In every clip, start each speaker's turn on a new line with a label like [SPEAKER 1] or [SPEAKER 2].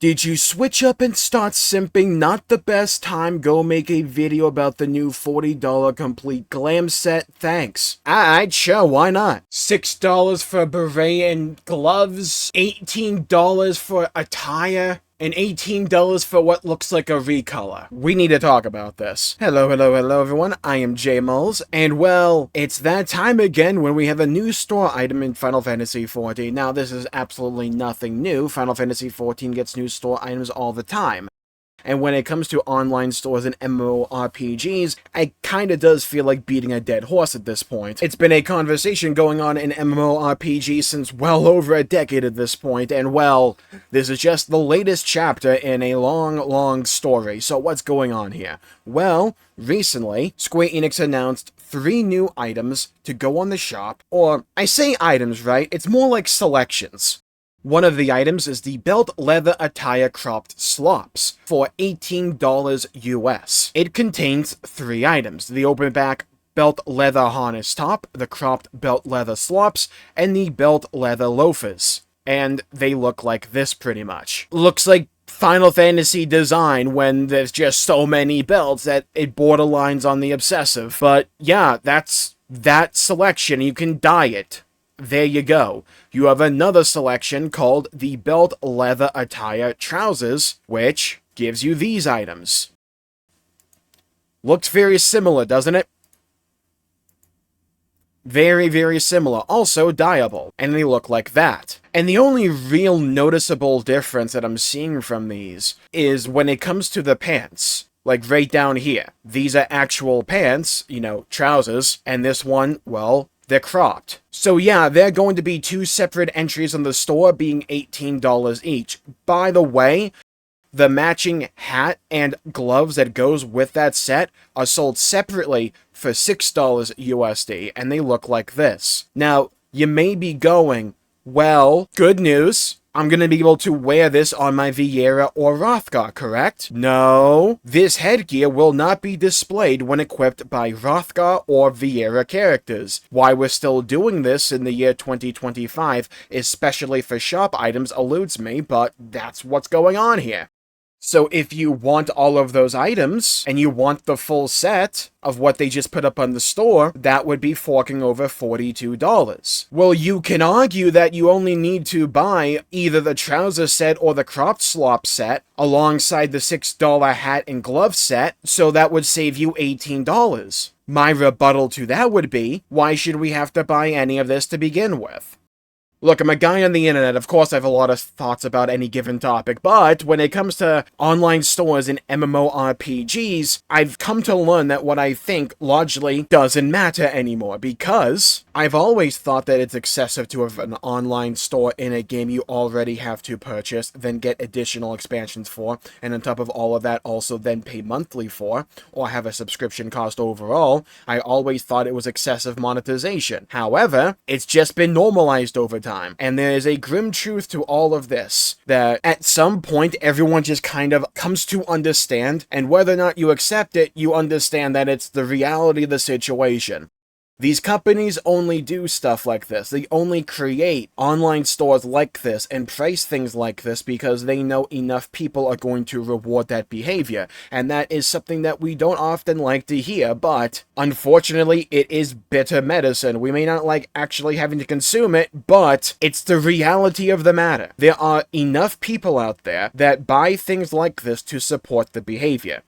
[SPEAKER 1] Did you switch up and start simping? Not the best time. Go make a video about the new $40 complete glam set. Thanks. Alright, sure, why not? $6 for beret and gloves, $18 for attire, and $18 for what looks like a recolor. We need to talk about this. Hello everyone, I am Jmulls, and well, it's that time again when we have a new store item in Final Fantasy XIV. Now, this is absolutely nothing new. Final Fantasy XIV gets new store items all the time. And when it comes to online stores and MMORPGs, it kinda does feel like beating a dead horse at this point. It's been a conversation going on in MMORPGs since well over a decade at this point, and well, this is just the latest chapter in a long story. So what's going on here? Well, recently, Square Enix announced 3 new items to go on the shop, or I say items, right? It's more like selections. One of the items is the belt leather attire cropped slops for $18 US. It contains 3 items: the open back belt leather harness top, the cropped belt leather slops, and the belt leather loafers. And they look like this pretty much. Looks like Final Fantasy design when there's just so many belts that it borderlines on the obsessive. But yeah, that's that selection. You can dye it. There you go. You have another selection called the belt leather attire trousers, which gives you these items. Looks very similar, doesn't it? Very similar. Also dyeable. And they look like that. And the only real noticeable difference that I'm seeing from these is when it comes to the pants. Like right down here. These are actual pants, you know, trousers, and this one, well, they're cropped. So yeah, they're going to be 2 separate entries on the store, being $18 each. By the way, the matching hat and gloves that goes with that set are sold separately for $6 USD, and they look like this. Now, you may be going, well, good news. I'm gonna be able to wear this on my Viera or Hrothgar, correct? No. This headgear will not be displayed when equipped by Hrothgar or Viera characters. Why we're still doing this in the year 2025, especially for shop items, eludes me, but that's what's going on here. So if you want all of those items, and you want the full set of what they just put up on the store, that would be forking over $42. Well, you can argue that you only need to buy either the trouser set or the cropped slop set, alongside the $6 hat and glove set, so that would save you $18. My rebuttal to that would be, why should we have to buy any of this to begin with? Look, I'm a guy on the internet, of course I have a lot of thoughts about any given topic, but when it comes to online stores and MMORPGs, I've come to learn that what I think largely doesn't matter anymore, because I've always thought that it's excessive to have an online store in a game you already have to purchase, then get additional expansions for, and on top of all of that also then pay monthly for, or have a subscription cost overall. I always thought it was excessive monetization. However, it's just been normalized over time. And there is a grim truth to all of this, that at some point everyone just kind of comes to understand, and whether or not you accept it, you understand that it's the reality of the situation. These companies only do stuff like this. They only create online stores like this and price things like this because they know enough people are going to reward that behavior. And that is something that we don't often like to hear, but unfortunately it is bitter medicine. We may not like actually having to consume it, but it's the reality of the matter. There are enough people out there that buy things like this to support the behavior.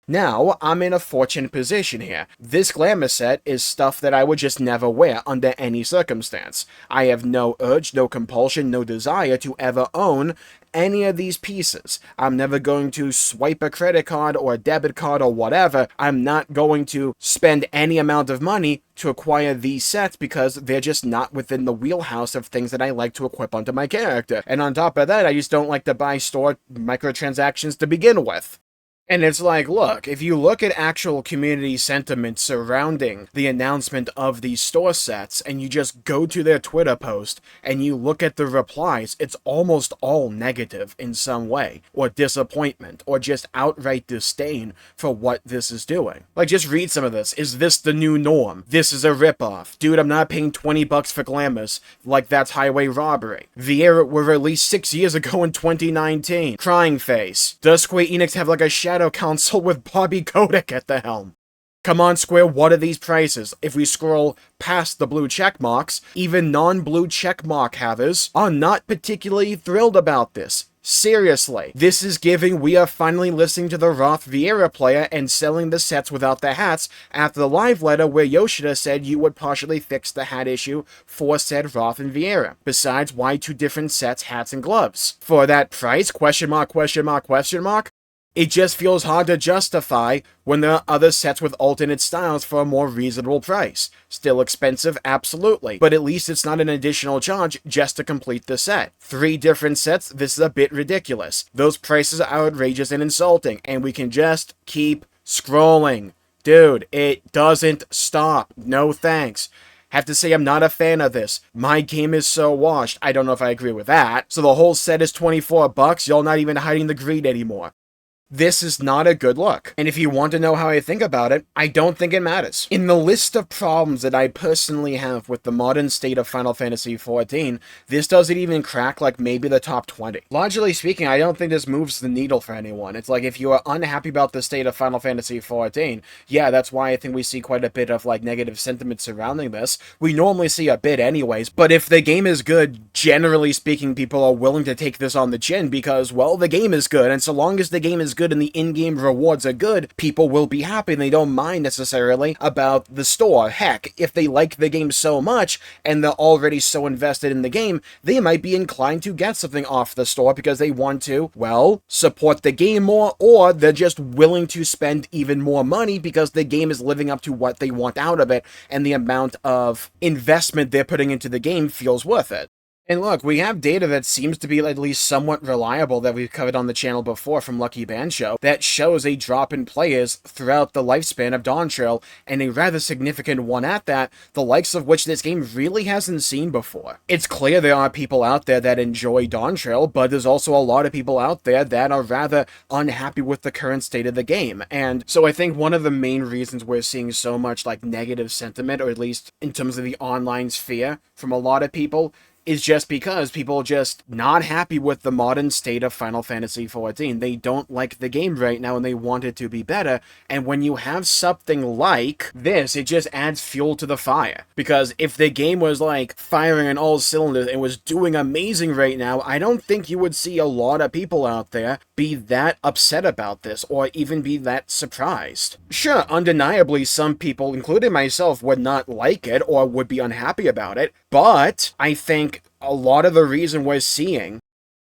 [SPEAKER 1] Now, I'm in a fortunate position here. This Glamour set is stuff that I would just never wear under any circumstance. I have no urge, no compulsion, no desire to ever own any of these pieces. I'm never going to swipe a credit card or a debit card or whatever. I'm not going to spend any amount of money to acquire these sets because they're just not within the wheelhouse of things that I like to equip onto my character. And on top of that, I just don't like to buy store microtransactions to begin with. And it's like, look, if you look at actual community sentiment surrounding the announcement of these store sets, and you just go to their Twitter post, and you look at the replies, it's almost all negative in some way, or disappointment, or just outright disdain for what this is doing. Like, just read some of this. Is this the new norm? This is a ripoff. Dude, I'm not paying $20 for Glamour. Like, that's highway robbery. Vieira were released 6 years ago in 2019. Crying face. Does Square Enix have like a shadow console with Bobby Kotick at the helm? Come on, Square, what are these prices? If we scroll past the blue check marks, even non-blue check mark havers are not particularly thrilled about this. Seriously, this is giving we are finally listening to the Roth Vieira player and selling the sets without the hats after the live letter where Yoshida said you would partially fix the hat issue for said Roth and Vieira. Besides, why two different sets, hats, and gloves? For that price? Question mark, question mark, question mark? It just feels hard to justify when there are other sets with alternate styles for a more reasonable price. Still expensive, absolutely, but at least it's not an additional charge just to complete the set. 3 different sets, this is a bit ridiculous. Those prices are outrageous and insulting, and we can just keep scrolling. Dude, it doesn't stop. No thanks. Have to say I'm not a fan of this. My game is so washed. I don't know if I agree with that. So the whole set is $24, y'all not even hiding the greed anymore. This is not a good look. And if you want to know how I think about it, I don't think it matters. In the list of problems that I personally have with the modern state of Final Fantasy XIV, this doesn't even crack like maybe the top 20. Logically speaking, I don't think this moves the needle for anyone. It's like if you are unhappy about the state of Final Fantasy XIV, yeah, that's why I think we see quite a bit of like negative sentiment surrounding this. We normally see a bit anyways, but if the game is good, generally speaking, people are willing to take this on the chin because, well, the game is good, and so long as the game is good and the in-game rewards are good, people will be happy and they don't mind necessarily about the store. Heck, if they like the game so much and they're already so invested in the game, they might be inclined to get something off the store because they want to, well, support the game more, or they're just willing to spend even more money because the game is living up to what they want out of it and the amount of investment they're putting into the game feels worth it. And look, we have data that seems to be at least somewhat reliable that we've covered on the channel before from Lucky Banjo that shows a drop in players throughout the lifespan of Dawntrail, and a rather significant one at that, the likes of which this game really hasn't seen before. It's clear there are people out there that enjoy Dawntrail, but there's also a lot of people out there that are rather unhappy with the current state of the game. And so I think one of the main reasons we're seeing so much like negative sentiment, or at least in terms of the online sphere from a lot of people, is just because people are just not happy with the modern state of Final Fantasy XIV. They don't like the game right now and they want it to be better. And when you have something like this, it just adds fuel to the fire. Because if the game was like firing on all cylinders and was doing amazing right now, I don't think you would see a lot of people out there be that upset about this or even be that surprised. Sure, undeniably some people, including myself, would not like it or would be unhappy about it, but I think a lot of the reason we're seeing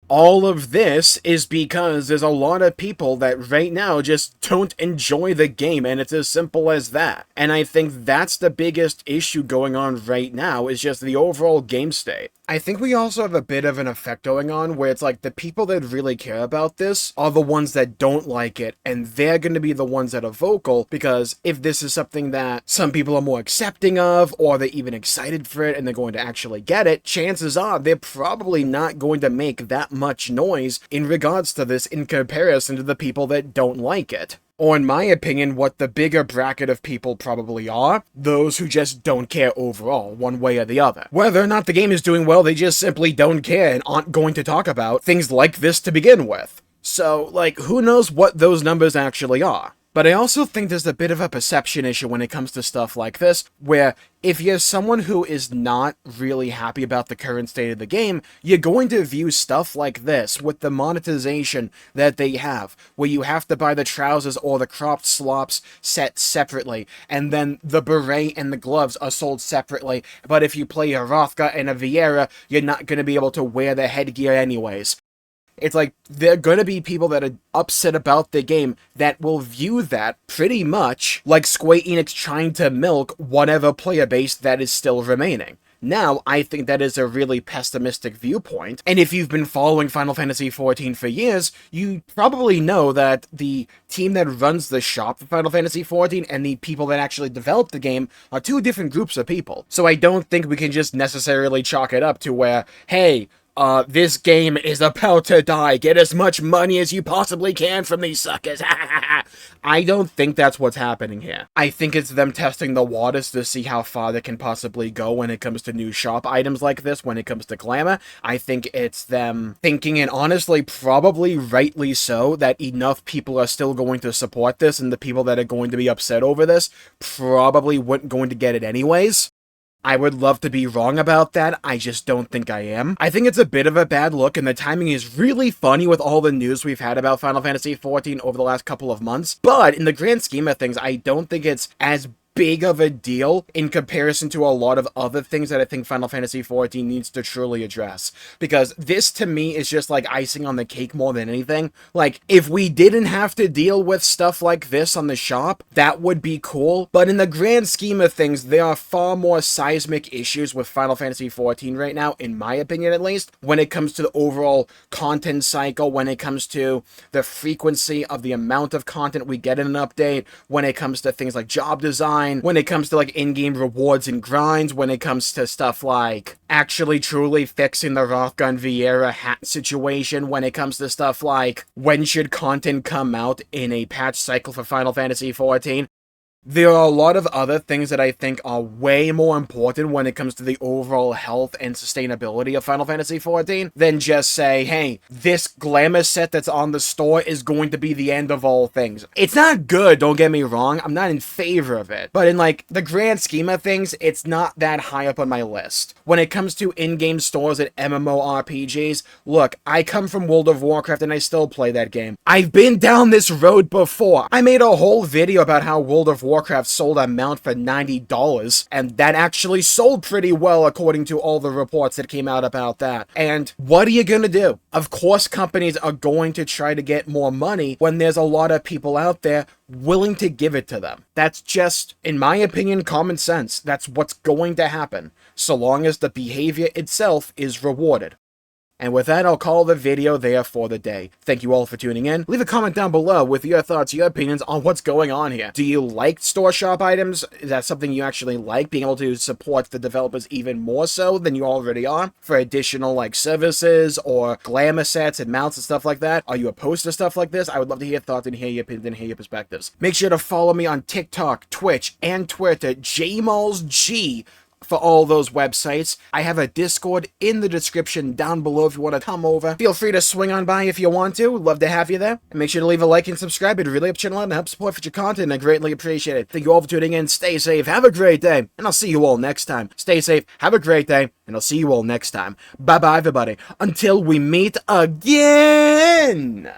[SPEAKER 1] all of this is because there's a lot of people that right now just don't enjoy the game, and it's as simple as that. And I think that's the biggest issue going on right now, is just the overall game state. I think we also have a bit of an effect going on where it's like the people that really care about this are the ones that don't like it, and they're going to be the ones that are vocal, because if this is something that some people are more accepting of, or they're even excited for it and they're going to actually get it, chances are they're probably not going to make that much noise in regards to this in comparison to the people that don't like it. Or in my opinion, what the bigger bracket of people probably are, those who just don't care overall, one way or the other. Whether or not the game is doing well, they just simply don't care and aren't going to talk about things like this to begin with. So, like, who knows what those numbers actually are? But I also think there's a bit of a perception issue when it comes to stuff like this, where if you're someone who is not really happy about the current state of the game, you're going to view stuff like this, with the monetization that they have, where you have to buy the trousers or the cropped slops set separately, and then the beret and the gloves are sold separately, but if you play a Rothka and a Vieira, you're not going to be able to wear the headgear anyways. It's like, there are going to be people that are upset about the game that will view that pretty much like Square Enix trying to milk whatever player base that is still remaining. Now, I think that is a really pessimistic viewpoint, and if you've been following Final Fantasy XIV for years, you probably know that the team that runs the shop for Final Fantasy XIV and the people that actually developed the game are two different groups of people. So I don't think we can just necessarily chalk it up to where, hey, this game is about to die. Get as much money as you possibly can from these suckers. I don't think that's what's happening here. I think it's them testing the waters to see how far they can possibly go when it comes to new shop items like this, when it comes to Glamour. I think it's them thinking, and honestly, probably rightly so, that enough people are still going to support this, and the people that are going to be upset over this probably weren't going to get it anyways. I would love to be wrong about that, I just don't think I am. I think it's a bit of a bad look, and the timing is really funny with all the news we've had about Final Fantasy XIV over the last couple of months, but in the grand scheme of things, I don't think it's as big of a deal in comparison to a lot of other things that I think Final Fantasy XIV needs to truly address. Because this, to me, is just like icing on the cake more than anything. Like, if we didn't have to deal with stuff like this on the shop, that would be cool. But in the grand scheme of things, there are far more seismic issues with Final Fantasy XIV right now, in my opinion at least, when it comes to the overall content cycle, when it comes to the frequency of the amount of content we get in an update, when it comes to things like job design, when it comes to like in-game rewards and grinds, when it comes to stuff like actually truly fixing the Rothgun Vieira hat situation, when it comes to stuff like when should content come out in a patch cycle for Final Fantasy XIV. There are a lot of other things that I think are way more important when it comes to the overall health and sustainability of Final Fantasy XIV than just say, hey, this Glamour set that's on the store is going to be the end of all things. It's not good, don't get me wrong, I'm not in favor of it, but in like the grand scheme of things, it's not that high up on my list. When it comes to in-game stores and MMORPGs, look, I come from World of Warcraft and I still play that game. I've been down this road before. I made a whole video about how World of Warcraft sold a mount for $90, and that actually sold pretty well according to all the reports that came out about that. And what are you gonna do? Of course companies are going to try to get more money when there's a lot of people out there willing to give it to them. That's just, in my opinion, common sense. That's what's going to happen, so long as the behavior itself is rewarded. And with that, I'll call the video there for the day. Thank you all for tuning in. Leave a comment down below with your thoughts, your opinions on what's going on here. Do you like store shop items? Is that something you actually like, being able to support the developers even more so than you already are for additional like services or glamour sets and mounts and stuff like that? Are you opposed to stuff like this? I would love to hear your thoughts and hear your opinions and hear your perspectives. Make sure to follow me on TikTok, Twitch, and Twitter, Jmulls G, for all those websites. I have a Discord in the description down below if you want to come over. Feel free to swing on by if you want to. Would love to have you there. And make sure to leave a like and subscribe. It really helps the channel out and helps support future content. I greatly appreciate it. Thank you all for tuning in. Stay safe. Have a great day. And I'll see you all next time. Stay safe. Have a great day. And I'll see you all next time. Bye-bye, everybody. Until we meet again!